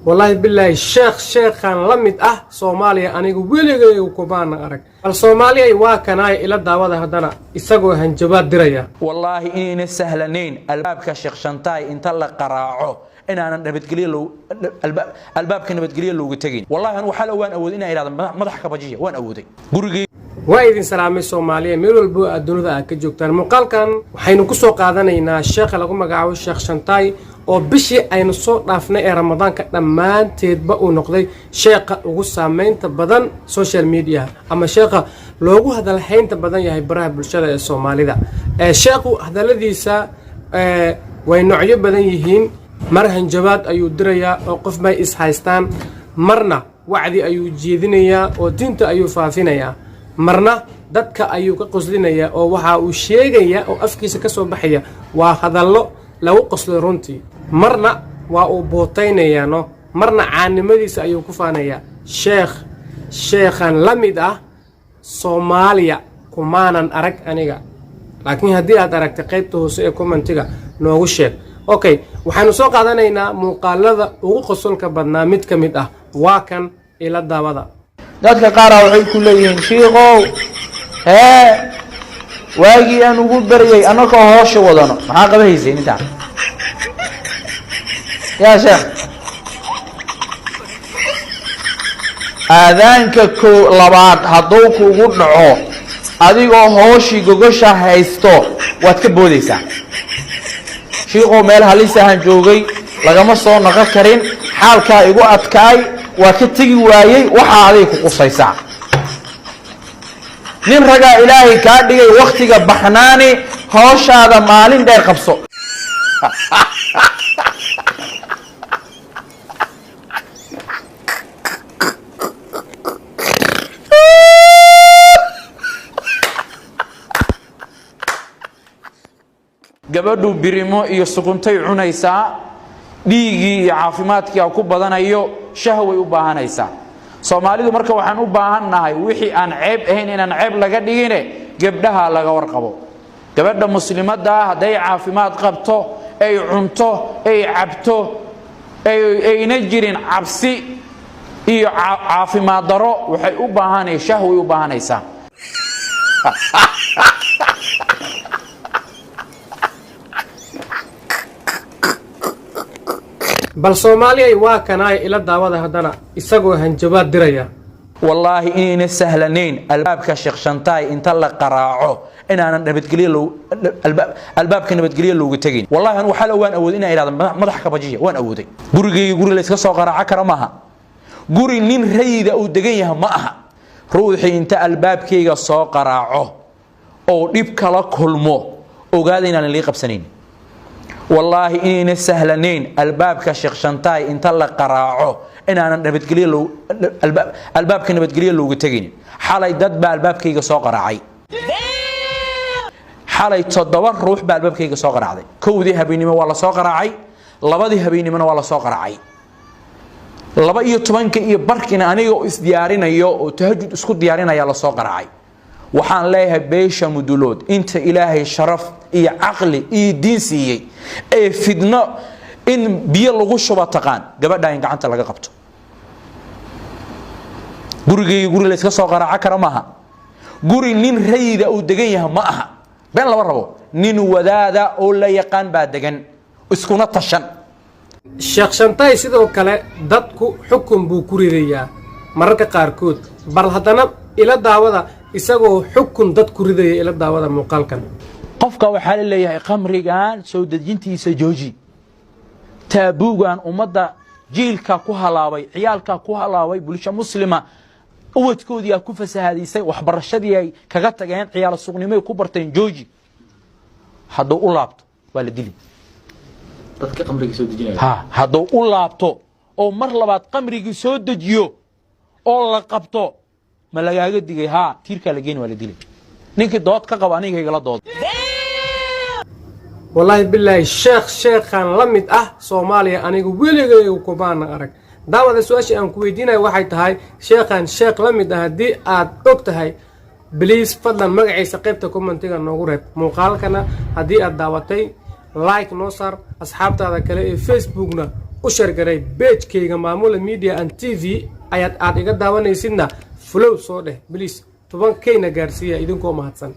والله بالله شيخان لمد صوماليا أنا ويلي وكوبان أرك الصوماليا واكناي إلى الدعوة هذانا يسقوا هنجبات دريا والله إن سهلنين الباب كشيخ شنتاي انت لا قراعه إن أنا نبتقلي له الباب كان نبتقلي له وتجين والله أنا وحلا وين أود إن إلى مضحك بجيه وين أودي قرقي وإذن سلام الصومالية ميلو البو الدنيا كجوكتان مقال كان وحين كسو قادنا الشيخ لقوم مقعو الشيخ شنتاي oo bishii aynu soo dhaafnay ee ramadaanka dhammaanteedba uu noqday sheekha ugu saameynta badan social media ama sheekha loogu hadalhaynta badan yahay baraha bulshada ee Soomaalida sheekhu hadaladiisa way noocyo badan yihiin mar hanjabaad ayuu dirayaa oo qof bay is haystaan marna wacdi ayuu jeedinayaa oo diinta ayuu faafinayaa marna dadka ayuu ka qoslinayaa oo waxa uu sheegayaa oo afkiisa ka soo baxaya waa hadallo lagu qoslo runtii marna waa uu bootaynayaano marna caanimadiisa ayuu ku faanayaa sheekhan lamid Soomaaliya kumaanan arag aniga laakiin haddii aad aragtay qaybta hoose ee commentiga noogu sheeg okay waxaanu soo qaadanaynaa muuqaalada ugu qosolka badnaa mid ka mid waa kan ila daawada dadka qaar waxay ku leeyihiin shiiqow waagii aan ugu bariyay anaka hoosha wadano maxaa qabaysay inta يا شيخ آذانك كو لبعض هدوك وقدعو أديقو هوشي قوغوشا هايستو واتكبو ديسا شيقو ميل هاليسا هنجوغي لغما صور نغا كرين حالكا يقو أتكاي وكتغي وايي وحا عليكو قصيسا نين رقا إلهي كاديقي وقتيقا بحناني هوشا هذا مالين دير قبصو gabadhu birimo iyo sukuntay cunaysaa dhiigi iyo caafimaadkii ku badanayo shahway u baahanaysaa Soomaalidu marka waxaan u baahanahay wixii aan ceeb ahayn inaan ceeb laga dhigine gabdhaha laga warqabo gabadha muslimada haday caafimaad qabto ay cunto ay cabto ayna jirin cabsi iyo caafimaad daro waxay u baahanaysaa shahway u baahanaysaa bal Soomaaliya waa kanay ila daawada hadana isagoo hanjabaad diraya والله إن سهلنين الباب كشيخ شنتاي انت لا قراعه إن أنا نبتقلي له الباب كان نبتقلي له وتجين والله أنا وحلا وين أود إن إلى مضحك بجيه وين أودي قرقي ليس كسر قراعة كرمها قري نين ريد أو دقيها معها روحي انت الباب كي قصر قراعه أو نبك لك كلمه وقاعدين أنا اللي قبسنين والله إن سهلنين الباب كشيخ شنتاي انت لا قراعه إن أنا نبتقلي له الباب كان نبتقلي له وتجين حالي دد بالباب كي قصر قراعي حالي تصدور روح بالباب كي قصر قراعي كودي هبيني ما والله صقر عي لبدي هبيني ما والله صقر عي لبا iyo 10 iyo barkina aniga isdiyaarinayo oo tahajjud isku diyaarinaya la soo qaracay waxaan leeyahay beesha mudulood inta ilaahay sharaf iyo aqli iyo diin siiyay ee fidno in biyo lagu shuba taqaan gabadha in gacanta laga qabto guri la iska soo qaraaca kara maaha guri nin rayida uu degan yahay ma aha been laba rabo nin wadaada oo la yaqaan baa degan iskuna tashan sheekh shantay sidoo kale dadku xukun buu ku ridayaa mararka qaarkood bal hadana ila daawada isagoo xukun dad ku ridaya ila daawada muuqaalkan qofka waxa la leeyahay qamrigan soo dejintiisa jooji taabuugan umada jiilka ku halaabay ciyaalka ku halaabay bulsho muslima uwadkoodii ku fasahaadisay waxbarashadii ay kaga tageen ciyaal suuqnimo ku barteen jooji haduu u laabto waa la dili dadka qamriga soo dejinaya haduu u laabto oo mar labaad qamriga soo dejiyo oo la qabto ma lagaaga digay tiirka la geyn waa la dilay ninkii dood ka qaba aniga igala dood والله بالله شيخان لمد Soomaaliya aniga weligay kumaan arag daawada su'aasha aan ku weydiinay waxay tahay sheekh lamid hadii aad og tahay please fadlan magaciisa qaybta commentiga noogu reeb muuqaalkana hadii aad daawatay like noo saar asxaabtaada kale ee Facebookna u shargaray page-kayga Maamula Media and TV ayaad iga daawanaysidna flow soo dheh please 10K na gaarsiiya idinkoo mahadsan